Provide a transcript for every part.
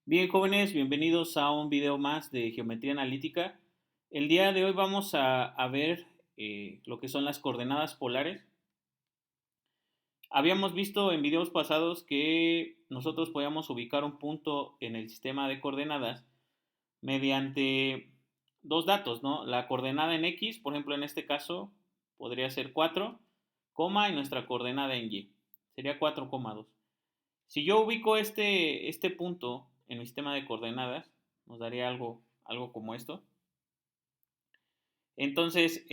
Bien, jóvenes, bienvenidos a un video más de geometría analítica. El día de hoy vamos a ver lo que son las coordenadas polares. Habíamos visto en videos pasados que nosotros podíamos ubicar un punto en el sistema de coordenadas mediante dos datos, ¿no? La coordenada en X, por ejemplo, en este caso podría ser 4, coma, y nuestra coordenada en Y. Sería 4,2. Si yo ubico este punto en mi sistema de coordenadas, nos daría algo como esto. Entonces,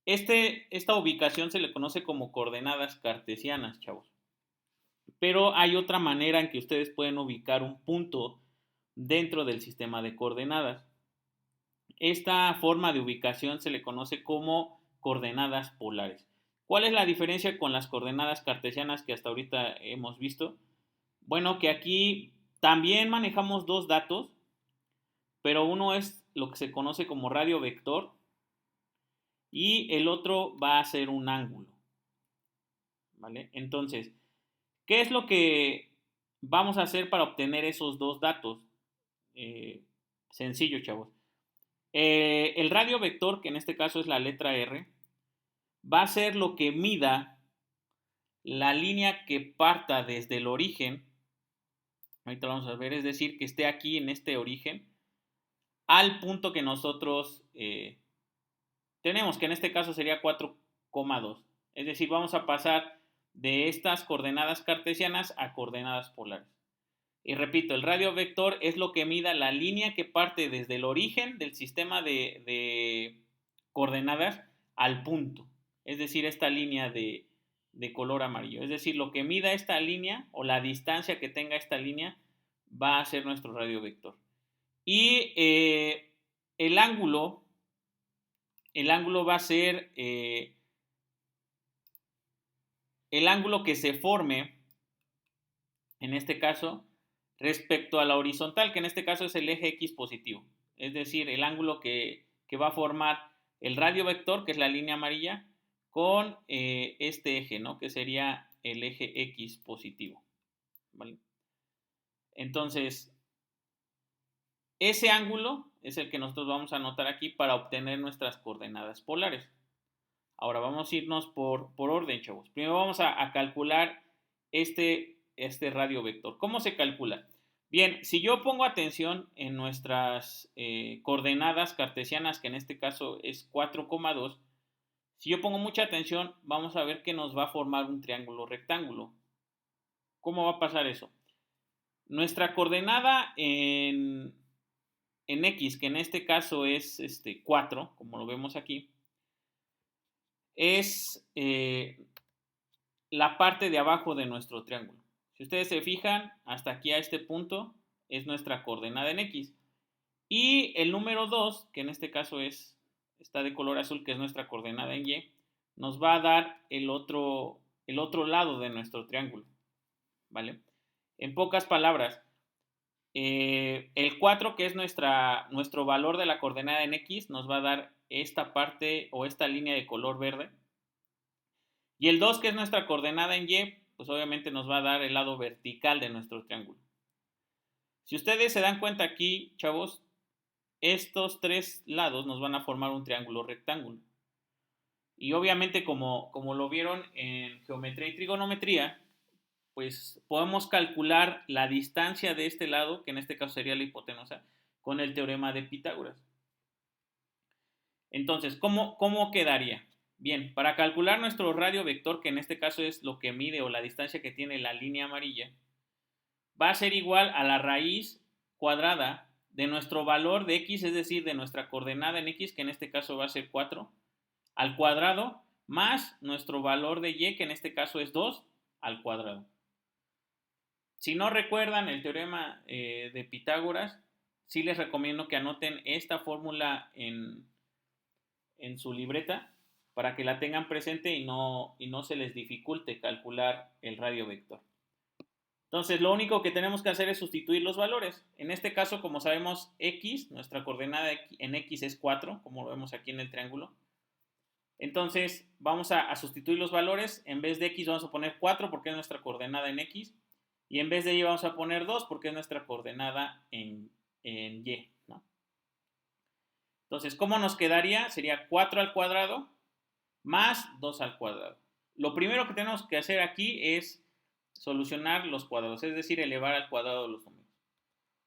esta ubicación se le conoce como coordenadas cartesianas, chavos. Pero hay otra manera en que ustedes pueden ubicar un punto dentro del sistema de coordenadas. Esta forma de ubicación se le conoce como coordenadas polares. ¿Cuál es la diferencia con las coordenadas cartesianas que hasta ahorita hemos visto? Bueno, que aquí también manejamos dos datos, pero uno es lo que se conoce como radio vector y el otro va a ser un ángulo. ¿Vale? Entonces, ¿qué es lo que vamos a hacer para obtener esos dos datos? Eh, Sencillo, chavos. El radio vector, que en este caso es la letra R, va a ser lo que mida la línea que parta desde el origen. Ahorita lo vamos a ver, es decir, que esté aquí en este origen al punto que nosotros tenemos, que en este caso sería 4,2. Es decir, vamos a pasar de estas coordenadas cartesianas a coordenadas polares. Y repito, el radio vector es lo que mida la línea que parte desde el origen del sistema de coordenadas al punto. Es decir, esta línea de color amarillo. Es decir, lo que mida esta línea o la distancia que tenga esta línea va a ser nuestro radio vector. Y el ángulo, el ángulo va a ser el ángulo que se forme, en este caso, respecto a la horizontal, que en este caso es el eje X positivo. Es decir, el ángulo que va a formar el radio vector, que es la línea amarilla, con este eje, ¿no? Que sería el eje X positivo. ¿Vale? Entonces, ese ángulo es el que nosotros vamos a anotar aquí para obtener nuestras coordenadas polares. Ahora vamos a irnos por orden, chavos. Primero vamos a calcular este radio vector. ¿Cómo se calcula? Bien, si yo pongo atención en nuestras coordenadas cartesianas, que en este caso es 4,2, si yo pongo mucha atención, vamos a ver que nos va a formar un triángulo rectángulo. ¿Cómo va a pasar eso? Nuestra coordenada en X, que en este caso es 4, como lo vemos aquí, es la parte de abajo de nuestro triángulo. Si ustedes se fijan, hasta aquí a este punto es nuestra coordenada en X. Y el número 2, que en este caso está de color azul, que es nuestra coordenada en Y, nos va a dar el otro lado de nuestro triángulo. ¿Vale? En pocas palabras, el 4, que es nuestro valor de la coordenada en X, nos va a dar esta parte o esta línea de color verde. Y el 2, que es nuestra coordenada en Y, pues obviamente nos va a dar el lado vertical de nuestro triángulo. Si ustedes se dan cuenta aquí, chavos, estos tres lados nos van a formar un triángulo rectángulo. Y obviamente como lo vieron en geometría y trigonometría, pues podemos calcular la distancia de este lado, que en este caso sería la hipotenusa, con el teorema de Pitágoras. Entonces, ¿cómo quedaría? Bien, para calcular nuestro radio vector, que en este caso es lo que mide o la distancia que tiene la línea amarilla, va a ser igual a la raíz cuadrada de nuestro valor de x, es decir, de nuestra coordenada en x, que en este caso va a ser 4, al cuadrado, más nuestro valor de y, que en este caso es 2, al cuadrado. Si no recuerdan el teorema de Pitágoras, sí les recomiendo que anoten esta fórmula en su libreta para que la tengan presente y no se les dificulte calcular el radio vector. Entonces, lo único que tenemos que hacer es sustituir los valores. En este caso, como sabemos, x, nuestra coordenada en x es 4, como lo vemos aquí en el triángulo. Entonces, vamos a sustituir los valores. En vez de x vamos a poner 4 porque es nuestra coordenada en x. Y en vez de y vamos a poner 2 porque es nuestra coordenada en y, ¿no? Entonces, ¿cómo nos quedaría? Sería 4 al cuadrado más 2 al cuadrado. Lo primero que tenemos que hacer aquí es solucionar los cuadrados, es decir, elevar al cuadrado los números.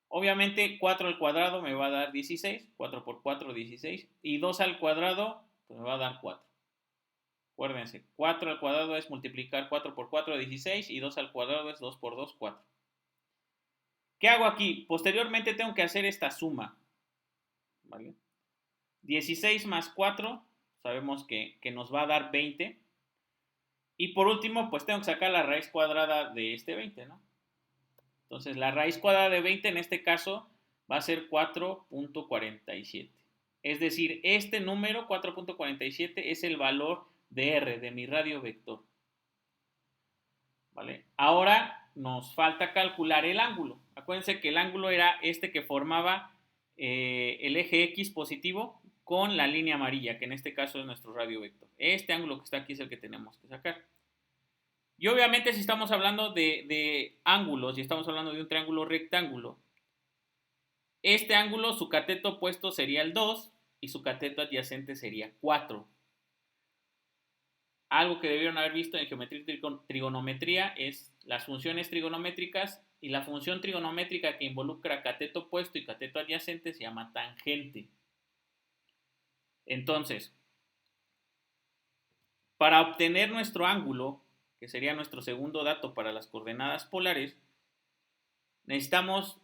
Obviamente 4 al cuadrado me va a dar 16, 4 por 4, 16, y 2 al cuadrado pues me va a dar 4. Acuérdense, 4 al cuadrado es multiplicar 4 por 4, 16, y 2 al cuadrado es 2 por 2, 4. ¿Qué hago aquí? Posteriormente tengo que hacer esta suma, ¿vale? 16 más 4, sabemos que nos va a dar 20. Y por último, pues tengo que sacar la raíz cuadrada de este 20, ¿no? Entonces, la raíz cuadrada de 20 en este caso va a ser 4.47. Es decir, este número 4.47 es el valor de R, de mi radio vector. ¿Vale? Ahora nos falta calcular el ángulo. Acuérdense que el ángulo era este que formaba el eje X positivo con la línea amarilla, que en este caso es nuestro radio vector. Este ángulo que está aquí es el que tenemos que sacar. Y obviamente si estamos hablando de ángulos y estamos hablando de un triángulo rectángulo, este ángulo, su cateto opuesto sería el 2 y su cateto adyacente sería 4. Algo que debieron haber visto en geometría y trigonometría es las funciones trigonométricas, y la función trigonométrica que involucra cateto opuesto y cateto adyacente se llama tangente. Entonces, para obtener nuestro ángulo, que sería nuestro segundo dato para las coordenadas polares, necesitamos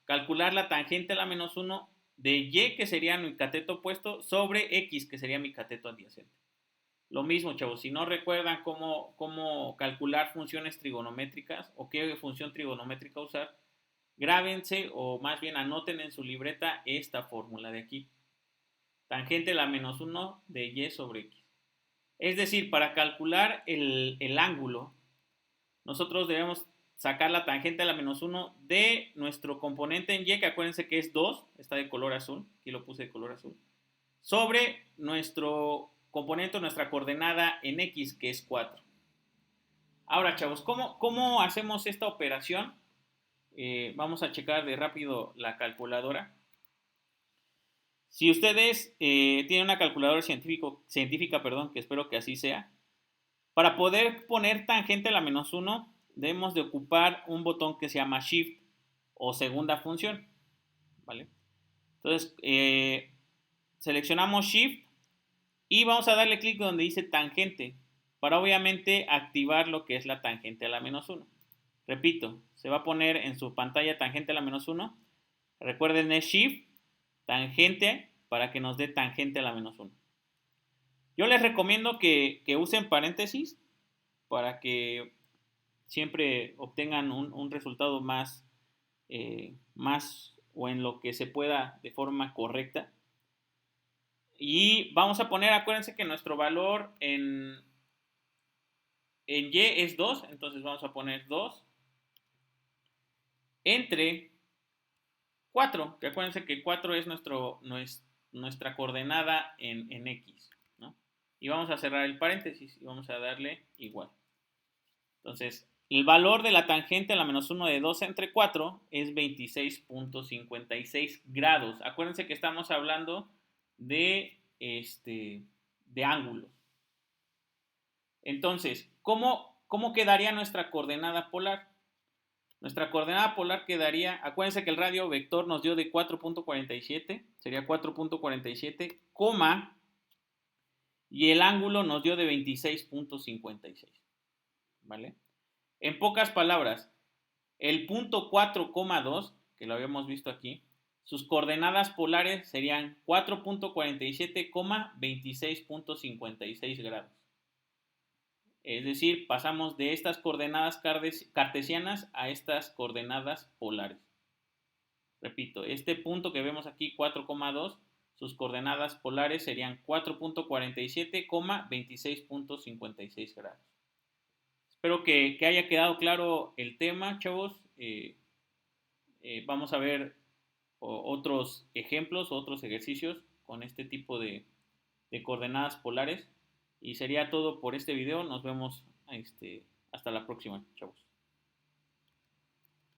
calcular la tangente a la menos 1 de y, que sería mi cateto opuesto, sobre x, que sería mi cateto adyacente. Lo mismo, chavos, si no recuerdan cómo calcular funciones trigonométricas o qué función trigonométrica usar, grábense o más bien anoten en su libreta esta fórmula de aquí. Tangente a la menos 1 de y sobre x. Es decir, para calcular el ángulo, nosotros debemos sacar la tangente a la menos 1 de nuestro componente en y, que acuérdense que es 2, está de color azul, aquí lo puse de color azul, sobre nuestro componente, nuestra coordenada en x, que es 4. Ahora, chavos, ¿cómo hacemos esta operación? Vamos a checar de rápido la calculadora. Si ustedes tienen una calculadora científica, que espero que así sea, para poder poner tangente a la menos 1, debemos de ocupar un botón que se llama Shift o segunda función, ¿vale? Entonces, seleccionamos Shift y vamos a darle clic donde dice tangente para obviamente activar lo que es la tangente a la menos 1. Repito, se va a poner en su pantalla tangente a la menos 1. Recuerden, es Shift, tangente, para que nos dé tangente a la menos 1. Yo les recomiendo que usen paréntesis para que siempre obtengan un resultado más o en lo que se pueda de forma correcta. Y vamos a poner, acuérdense que nuestro valor en y es 2, entonces vamos a poner 2 entre 4, que acuérdense que 4 es nuestra coordenada en x, ¿no? Y vamos a cerrar el paréntesis y vamos a darle igual. Entonces, el valor de la tangente a la menos 1 de 2 entre 4 es 26.56 grados. Acuérdense que estamos hablando de ángulos. Entonces, ¿cómo quedaría nuestra coordenada polar? Nuestra coordenada polar quedaría, acuérdense que el radio vector nos dio de 4.47, sería 4.47, y el ángulo nos dio de 26.56, ¿vale? En pocas palabras, el punto 4,2, que lo habíamos visto aquí, sus coordenadas polares serían 4.47, 26.56 grados. Es decir, pasamos de estas coordenadas cartesianas a estas coordenadas polares. Repito, este punto que vemos aquí, 4,2, sus coordenadas polares serían 4.47, 26.56 grados. Espero que haya quedado claro el tema, chavos. Vamos a ver otros ejemplos, otros ejercicios con este tipo de coordenadas polares. Y sería todo por este video. Nos vemos hasta la próxima, chavos.